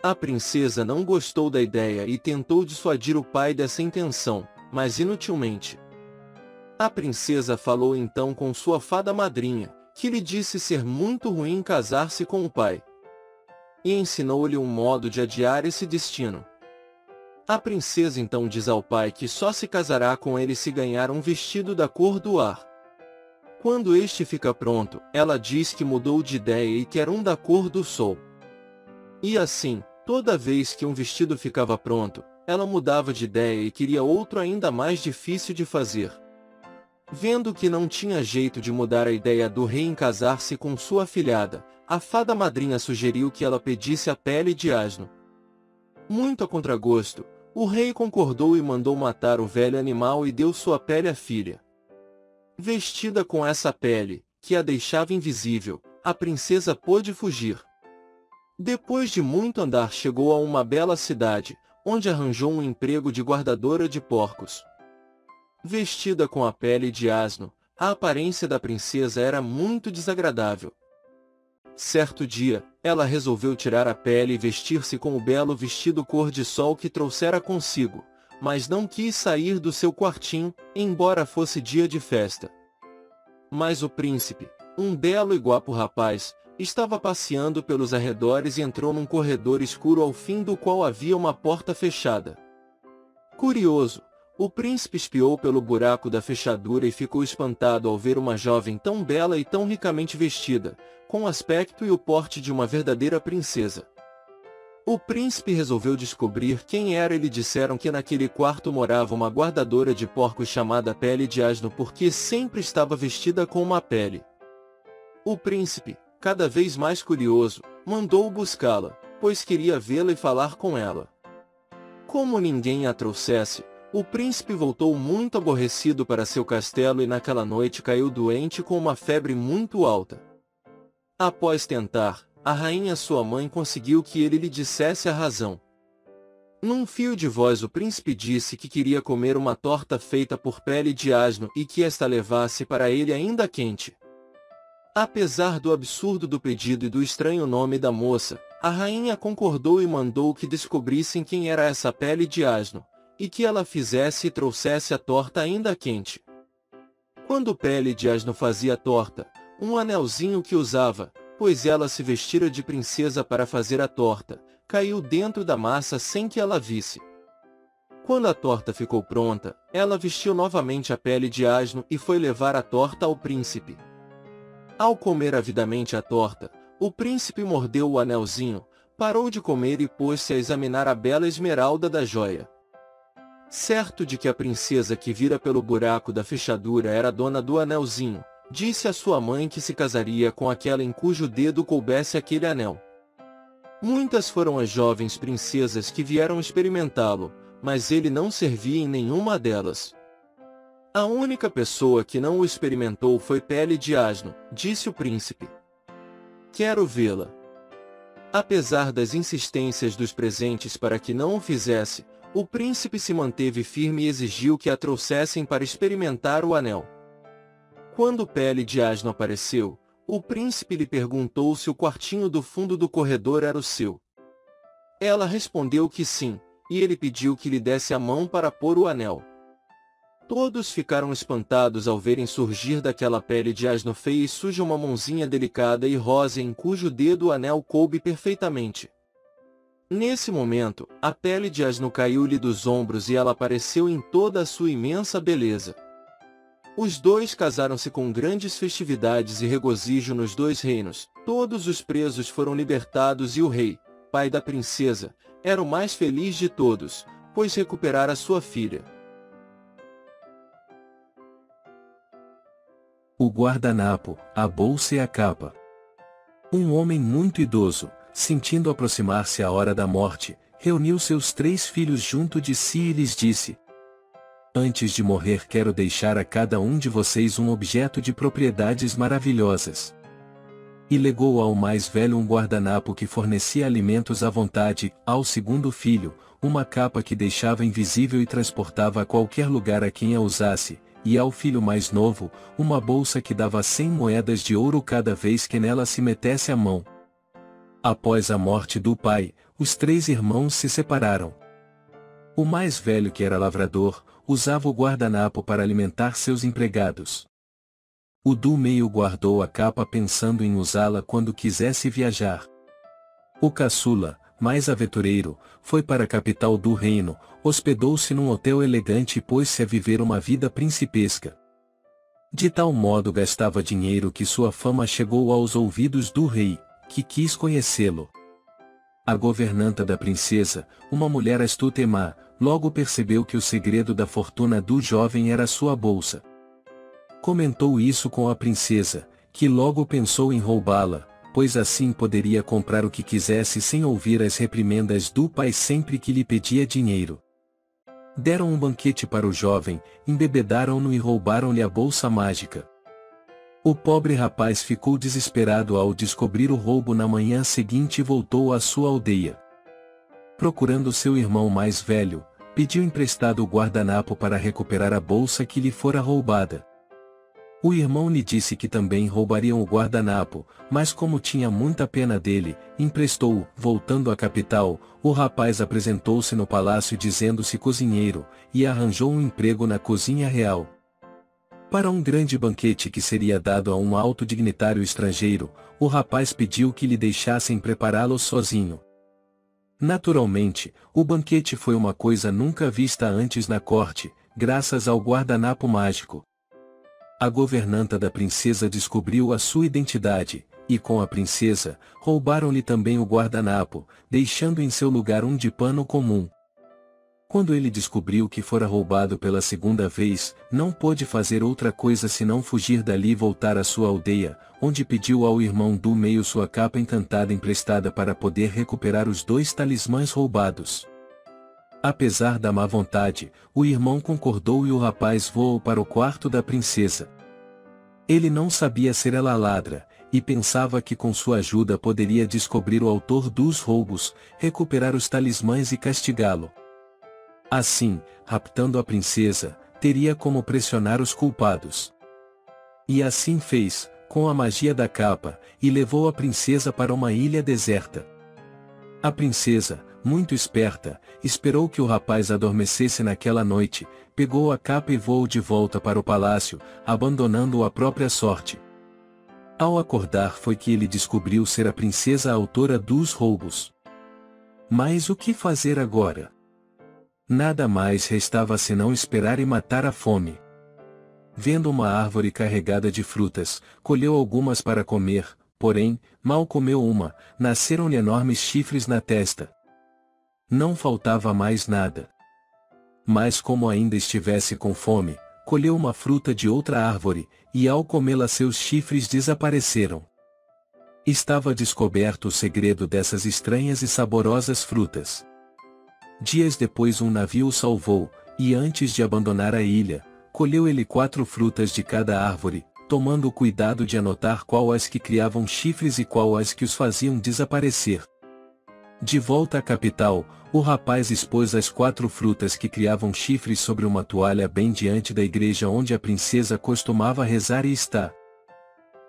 A princesa não gostou da ideia e tentou dissuadir o pai dessa intenção, mas inutilmente. A princesa falou então com sua fada madrinha, que lhe disse ser muito ruim casar-se com o pai. E ensinou-lhe um modo de adiar esse destino. A princesa então diz ao pai que só se casará com ele se ganhar um vestido da cor do ar. Quando este fica pronto, ela diz que mudou de ideia e quer um da cor do sol. E assim, toda vez que um vestido ficava pronto, ela mudava de ideia e queria outro ainda mais difícil de fazer. Vendo que não tinha jeito de mudar a ideia do rei em casar-se com sua afilhada, a fada madrinha sugeriu que ela pedisse a pele de asno. Muito a contragosto, o rei concordou e mandou matar o velho animal e deu sua pele à filha. Vestida com essa pele, que a deixava invisível, a princesa pôde fugir. Depois de muito andar chegou a uma bela cidade, onde arranjou um emprego de guardadora de porcos. Vestida com a pele de asno, a aparência da princesa era muito desagradável. Certo dia, ela resolveu tirar a pele e vestir-se com o belo vestido cor-de-sol que trouxera consigo, mas não quis sair do seu quartinho, embora fosse dia de festa. Mas o príncipe, um belo e guapo rapaz, estava passeando pelos arredores e entrou num corredor escuro ao fim do qual havia uma porta fechada. Curioso, o príncipe espiou pelo buraco da fechadura e ficou espantado ao ver uma jovem tão bela e tão ricamente vestida, com o aspecto e o porte de uma verdadeira princesa. O príncipe resolveu descobrir quem era e lhe disseram que naquele quarto morava uma guardadora de porcos chamada Pele de Asno porque sempre estava vestida com uma pele. O príncipe, cada vez mais curioso, mandou buscá-la, pois queria vê-la e falar com ela. Como ninguém a trouxesse, o príncipe voltou muito aborrecido para seu castelo e naquela noite caiu doente com uma febre muito alta. Após tentar, a rainha sua mãe conseguiu que ele lhe dissesse a razão. Num fio de voz o príncipe disse que queria comer uma torta feita por pele de asno e que esta levasse para ele ainda quente. Apesar do absurdo do pedido e do estranho nome da moça, a rainha concordou e mandou que descobrissem quem era essa pele de asno, e que ela fizesse e trouxesse a torta ainda quente. Quando Pele de Asno fazia a torta, um anelzinho que usava, pois ela se vestira de princesa para fazer a torta, caiu dentro da massa sem que ela visse. Quando a torta ficou pronta, ela vestiu novamente a pele de asno e foi levar a torta ao príncipe. Ao comer avidamente a torta, o príncipe mordeu o anelzinho, parou de comer e pôs-se a examinar a bela esmeralda da joia. Certo de que a princesa que vira pelo buraco da fechadura era dona do anelzinho, disse à sua mãe que se casaria com aquela em cujo dedo coubesse aquele anel. Muitas foram as jovens princesas que vieram experimentá-lo, mas ele não servia em nenhuma delas. A única pessoa que não o experimentou foi Pele de Asno, disse o príncipe. Quero vê-la. Apesar das insistências dos presentes para que não o fizesse, o príncipe se manteve firme e exigiu que a trouxessem para experimentar o anel. Quando Pele de Asno apareceu, o príncipe lhe perguntou se o quartinho do fundo do corredor era o seu. Ela respondeu que sim, e ele pediu que lhe desse a mão para pôr o anel. Todos ficaram espantados ao verem surgir daquela pele de asno feia e suja uma mãozinha delicada e rosa em cujo dedo o anel coube perfeitamente. Nesse momento, a pele de asno caiu-lhe dos ombros e ela apareceu em toda a sua imensa beleza. Os dois casaram-se com grandes festividades e regozijo nos dois reinos. Todos os presos foram libertados e o rei, pai da princesa, era o mais feliz de todos, pois recuperara sua filha. O guardanapo, a bolsa e a capa. Um homem muito idoso, sentindo aproximar-se a hora da morte, reuniu seus 3 filhos junto de si e lhes disse: Antes de morrer quero deixar a cada um de vocês um objeto de propriedades maravilhosas. E legou ao mais velho um guardanapo que fornecia alimentos à vontade, ao segundo filho, uma capa que deixava invisível e transportava a qualquer lugar a quem a usasse, e ao filho mais novo, uma bolsa que dava 100 moedas de ouro cada vez que nela se metesse a mão. Após a morte do pai, os 3 irmãos se separaram. O mais velho, que era lavrador, usava o guardanapo para alimentar seus empregados. O do meio guardou a capa pensando em usá-la quando quisesse viajar. O caçula, mais aventureiro, foi para a capital do reino, hospedou-se num hotel elegante e pôs-se a viver uma vida principesca. De tal modo gastava dinheiro que sua fama chegou aos ouvidos do rei, que quis conhecê-lo. A governanta da princesa, uma mulher astuta e má, logo percebeu que o segredo da fortuna do jovem era sua bolsa. Comentou isso com a princesa, que logo pensou em roubá-la, pois assim poderia comprar o que quisesse sem ouvir as reprimendas do pai sempre que lhe pedia dinheiro. Deram um banquete para o jovem, embebedaram-no e roubaram-lhe a bolsa mágica. O pobre rapaz ficou desesperado ao descobrir o roubo na manhã seguinte e voltou à sua aldeia. Procurando seu irmão mais velho, pediu emprestado o guardanapo para recuperar a bolsa que lhe fora roubada. O irmão lhe disse que também roubariam o guardanapo, mas como tinha muita pena dele, emprestou-o. Voltando à capital, o rapaz apresentou-se no palácio dizendo-se cozinheiro, e arranjou um emprego na cozinha real. Para um grande banquete que seria dado a um alto dignitário estrangeiro, o rapaz pediu que lhe deixassem prepará-lo sozinho. Naturalmente, o banquete foi uma coisa nunca vista antes na corte, graças ao guardanapo mágico. A governanta da princesa descobriu a sua identidade, e com a princesa, roubaram-lhe também o guardanapo, deixando em seu lugar um de pano comum. Quando ele descobriu que fora roubado pela segunda vez, não pôde fazer outra coisa senão fugir dali e voltar à sua aldeia, onde pediu ao irmão do meio sua capa encantada emprestada para poder recuperar os 2 talismãs roubados. Apesar da má vontade, o irmão concordou e o rapaz voou para o quarto da princesa. Ele não sabia ser ela ladra, e pensava que com sua ajuda poderia descobrir o autor dos roubos, recuperar os talismãs e castigá-lo. Assim, raptando a princesa, teria como pressionar os culpados. E assim fez, com a magia da capa, e levou a princesa para uma ilha deserta. A princesa, muito esperta, esperou que o rapaz adormecesse naquela noite, pegou a capa e voou de volta para o palácio, abandonando-o à própria sorte. Ao acordar foi que ele descobriu ser a princesa a autora dos roubos. Mas o que fazer agora? Nada mais restava senão esperar e matar a fome. Vendo uma árvore carregada de frutas, colheu algumas para comer, porém, mal comeu uma, nasceram-lhe enormes chifres na testa. Não faltava mais nada. Mas como ainda estivesse com fome, colheu uma fruta de outra árvore, e ao comê-la seus chifres desapareceram. Estava descoberto o segredo dessas estranhas e saborosas frutas. Dias depois um navio o salvou, e antes de abandonar a ilha, colheu ele 4 frutas de cada árvore, tomando o cuidado de anotar qual as que criavam chifres e qual as que os faziam desaparecer. De volta à capital, o rapaz expôs as 4 frutas que criavam chifres sobre uma toalha bem diante da igreja onde a princesa costumava rezar e está.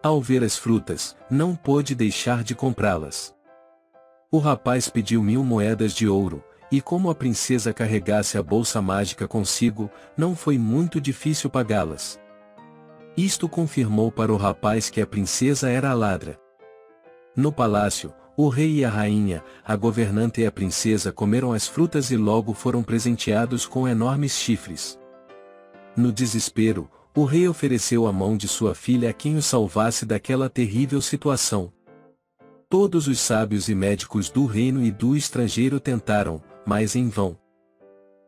Ao ver as frutas, não pôde deixar de comprá-las. O rapaz pediu 1000 moedas de ouro, e como a princesa carregasse a bolsa mágica consigo, não foi muito difícil pagá-las. Isto confirmou para o rapaz que a princesa era a ladra. No palácio, o rei e a rainha, a governanta e a princesa comeram as frutas e logo foram presenteados com enormes chifres. No desespero, o rei ofereceu a mão de sua filha a quem o salvasse daquela terrível situação. Todos os sábios e médicos do reino e do estrangeiro tentaram, mas em vão.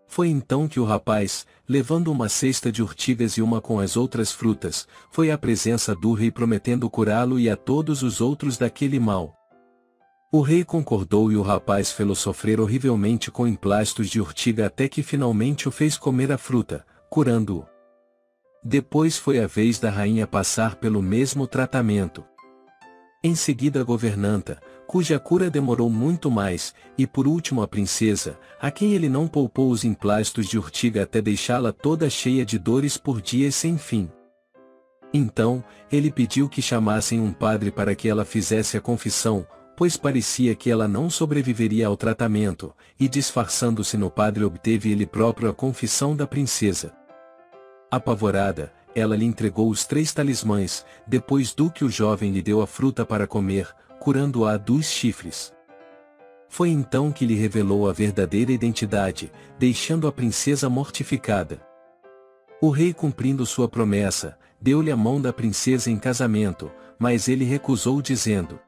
Foi então que o rapaz, levando uma cesta de urtigas e uma com as outras frutas, foi à presença do rei prometendo curá-lo e a todos os outros daquele mal. O rei concordou e o rapaz fê-lo sofrer horrivelmente com emplastos de urtiga até que finalmente o fez comer a fruta, curando-o. Depois foi a vez da rainha passar pelo mesmo tratamento. Em seguida a governanta, cuja cura demorou muito mais, e por último a princesa, a quem ele não poupou os emplastos de urtiga até deixá-la toda cheia de dores por dias sem fim. Então, ele pediu que chamassem um padre para que ela fizesse a confissão, pois parecia que ela não sobreviveria ao tratamento, e disfarçando-se no padre obteve ele próprio a confissão da princesa. Apavorada, ela lhe entregou os 3 talismãs, depois do que o jovem lhe deu a fruta para comer, curando-a dos chifres. Foi então que lhe revelou a verdadeira identidade, deixando a princesa mortificada. O rei, cumprindo sua promessa, deu-lhe a mão da princesa em casamento, mas ele recusou dizendo: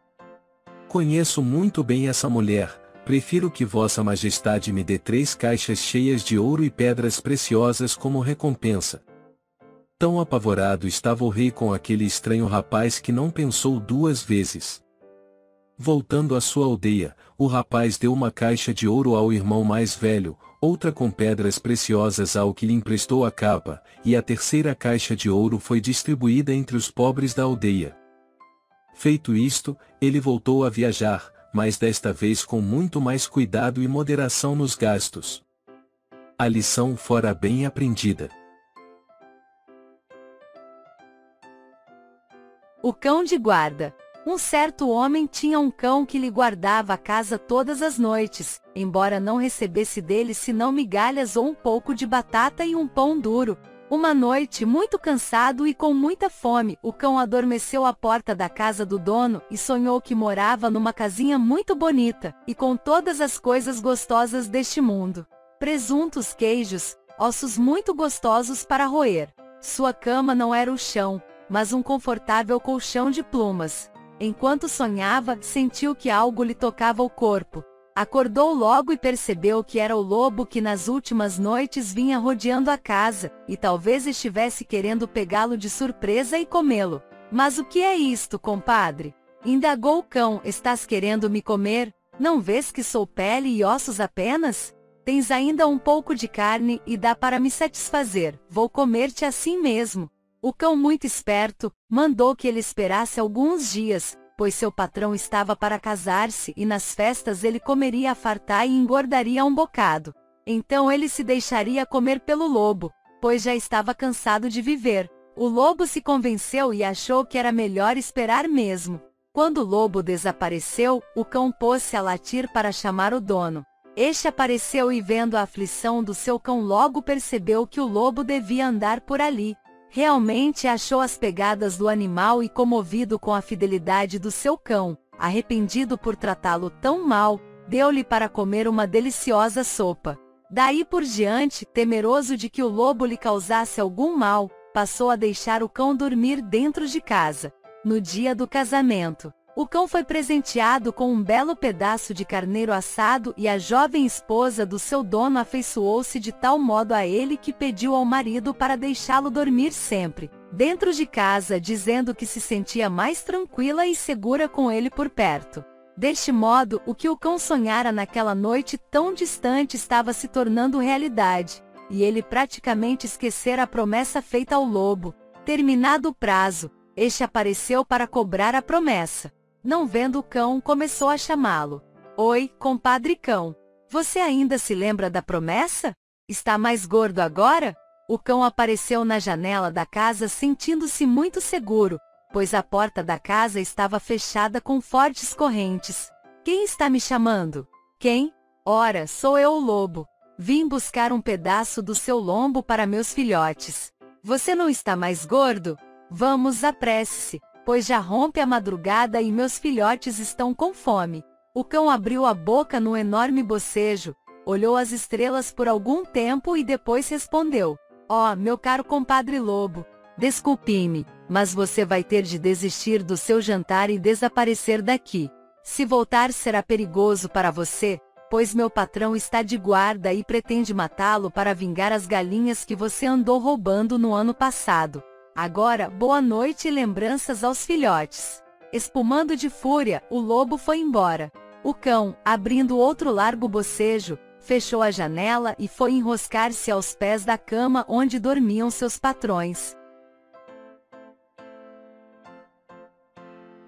"Conheço muito bem essa mulher, prefiro que Vossa Majestade me dê 3 caixas cheias de ouro e pedras preciosas como recompensa." Tão apavorado estava o rei com aquele estranho rapaz que não pensou 2 vezes. Voltando à sua aldeia, o rapaz deu uma caixa de ouro ao irmão mais velho, outra com pedras preciosas ao que lhe emprestou a capa, e a 3ª caixa de ouro foi distribuída entre os pobres da aldeia. Feito isto, ele voltou a viajar, mas desta vez com muito mais cuidado e moderação nos gastos. A lição fora bem aprendida. O cão de guarda. Um certo homem tinha um cão que lhe guardava a casa todas as noites, embora não recebesse dele senão migalhas ou um pouco de batata e um pão duro. Uma noite, muito cansado e com muita fome, o cão adormeceu à porta da casa do dono e sonhou que morava numa casinha muito bonita, e com todas as coisas gostosas deste mundo. Presuntos, queijos, ossos muito gostosos para roer. Sua cama não era o chão, mas um confortável colchão de plumas. Enquanto sonhava, sentiu que algo lhe tocava o corpo. Acordou logo e percebeu que era o lobo que nas últimas noites vinha rodeando a casa, e talvez estivesse querendo pegá-lo de surpresa e comê-lo. "Mas o que é isto, compadre?" indagou o cão. "Estás querendo me comer? Não vês que sou pele e ossos apenas? Tens ainda um pouco de carne e dá para me satisfazer. Vou comer-te assim mesmo." O cão, muito esperto, mandou que ele esperasse alguns dias, pois seu patrão estava para casar-se e nas festas ele comeria a fartar e engordaria um bocado. Então ele se deixaria comer pelo lobo, pois já estava cansado de viver. O lobo se convenceu e achou que era melhor esperar mesmo. Quando o lobo desapareceu, o cão pôs-se a latir para chamar o dono. Este apareceu e, vendo a aflição do seu cão, logo percebeu que o lobo devia andar por ali. Realmente achou as pegadas do animal e, comovido com a fidelidade do seu cão, arrependido por tratá-lo tão mal, deu-lhe para comer uma deliciosa sopa. Daí por diante, temeroso de que o lobo lhe causasse algum mal, passou a deixar o cão dormir dentro de casa. No dia do casamento, o cão foi presenteado com um belo pedaço de carneiro assado e a jovem esposa do seu dono afeiçoou-se de tal modo a ele que pediu ao marido para deixá-lo dormir sempre dentro de casa, dizendo que se sentia mais tranquila e segura com ele por perto. Deste modo, o que o cão sonhara naquela noite tão distante estava se tornando realidade, e ele praticamente esquecera a promessa feita ao lobo. Terminado o prazo, este apareceu para cobrar a promessa. Não vendo o cão, começou a chamá-lo. "Oi, compadre cão. Você ainda se lembra da promessa? Está mais gordo agora?" O cão apareceu na janela da casa sentindo-se muito seguro, pois a porta da casa estava fechada com fortes correntes. "Quem está me chamando?" "Quem? Ora, sou eu, o lobo. Vim buscar um pedaço do seu lombo para meus filhotes. Você não está mais gordo? Vamos, apresse-se, pois já rompe a madrugada e meus filhotes estão com fome." O cão abriu a boca num enorme bocejo, olhou as estrelas por algum tempo e depois respondeu: "Ó, meu caro compadre lobo, desculpe-me, mas você vai ter de desistir do seu jantar e desaparecer daqui. Se voltar será perigoso para você, pois meu patrão está de guarda e pretende matá-lo para vingar as galinhas que você andou roubando no ano passado. Agora, boa noite e lembranças aos filhotes." Espumando de fúria, o lobo foi embora. O cão, abrindo outro largo bocejo, fechou a janela e foi enroscar-se aos pés da cama onde dormiam seus patrões.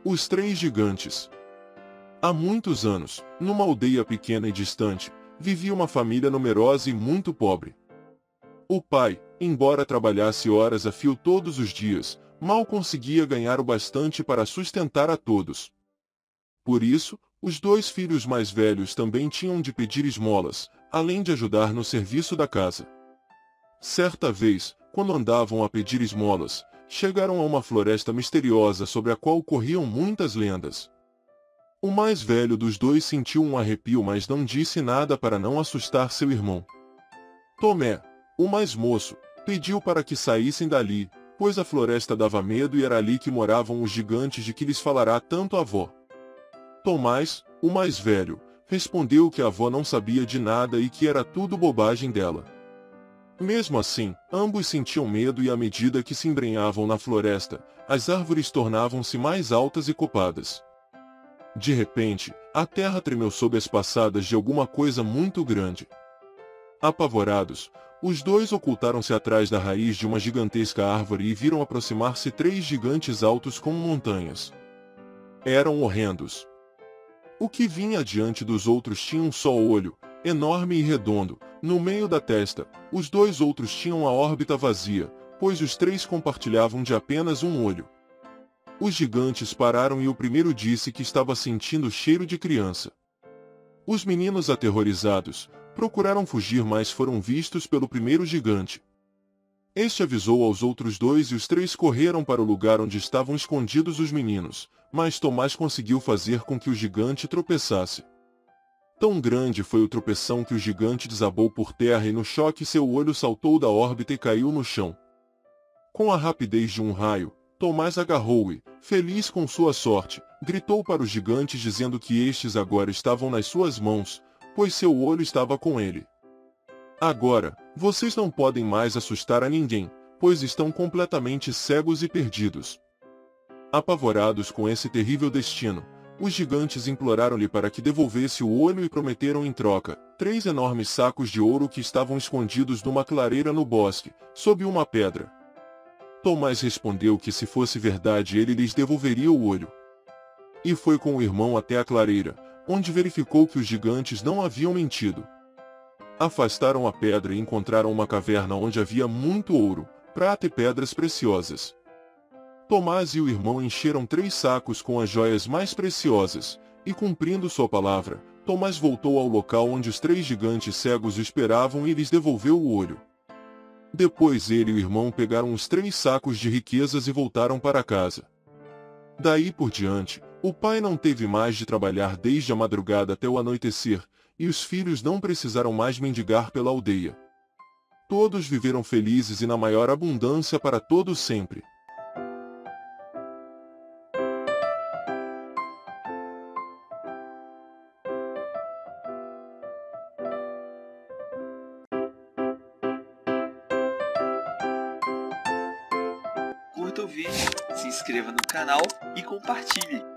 Os três gigantes. Há muitos anos, numa aldeia pequena e distante, vivia uma família numerosa e muito pobre. O pai, embora trabalhasse horas a fio todos os dias, mal conseguia ganhar o bastante para sustentar a todos. Por isso, os dois filhos mais velhos também tinham de pedir esmolas, além de ajudar no serviço da casa. Certa vez, quando andavam a pedir esmolas, chegaram a uma floresta misteriosa sobre a qual corriam muitas lendas. O mais velho dos dois sentiu um arrepio, mas não disse nada para não assustar seu irmão. Tomé, o mais moço, pediu para que saíssem dali, pois a floresta dava medo e era ali que moravam os gigantes de que lhes falará tanto a avó. Tomás, o mais velho, respondeu que a avó não sabia de nada e que era tudo bobagem dela. Mesmo assim, ambos sentiam medo e à medida que se embrenhavam na floresta, as árvores tornavam-se mais altas e copadas. De repente, a terra tremeu sob as passadas de alguma coisa muito grande. Apavorados, os dois ocultaram-se atrás da raiz de uma gigantesca árvore e viram aproximar-se três gigantes altos como montanhas. Eram horrendos. O que vinha diante dos outros tinha um só olho, enorme e redondo, no meio da testa. Os dois outros tinham a órbita vazia, pois os três compartilhavam de apenas um olho. Os gigantes pararam e o primeiro disse que estava sentindo cheiro de criança. Os meninos, aterrorizados, procuraram fugir, mas foram vistos pelo primeiro gigante. Este avisou aos outros dois e os três correram para o lugar onde estavam escondidos os meninos, mas Tomás conseguiu fazer com que o gigante tropeçasse. Tão grande foi o tropeção que o gigante desabou por terra e no choque seu olho saltou da órbita e caiu no chão. Com a rapidez de um raio, Tomás agarrou e, feliz com sua sorte, gritou para os gigantes dizendo que estes agora estavam nas suas mãos, pois seu olho estava com ele. Agora, vocês não podem mais assustar a ninguém, pois estão completamente cegos e perdidos. Apavorados com esse terrível destino, os gigantes imploraram-lhe para que devolvesse o olho e prometeram em troca 3 enormes sacos de ouro que estavam escondidos numa clareira no bosque, sob uma pedra. Tomás respondeu que se fosse verdade ele lhes devolveria o olho. E foi com o irmão até a clareira, onde verificou que os gigantes não haviam mentido. Afastaram a pedra e encontraram uma caverna onde havia muito ouro, prata e pedras preciosas. Tomás e o irmão encheram 3 sacos com as joias mais preciosas, e cumprindo sua palavra, Tomás voltou ao local onde os 3 gigantes cegos o esperavam e lhes devolveu o olho. Depois ele e o irmão pegaram os 3 sacos de riquezas e voltaram para casa. Daí por diante, o pai não teve mais de trabalhar desde a madrugada até o anoitecer, e os filhos não precisaram mais mendigar pela aldeia. Todos viveram felizes e na maior abundância para todo sempre. Curta o vídeo, se inscreva no canal e compartilhe.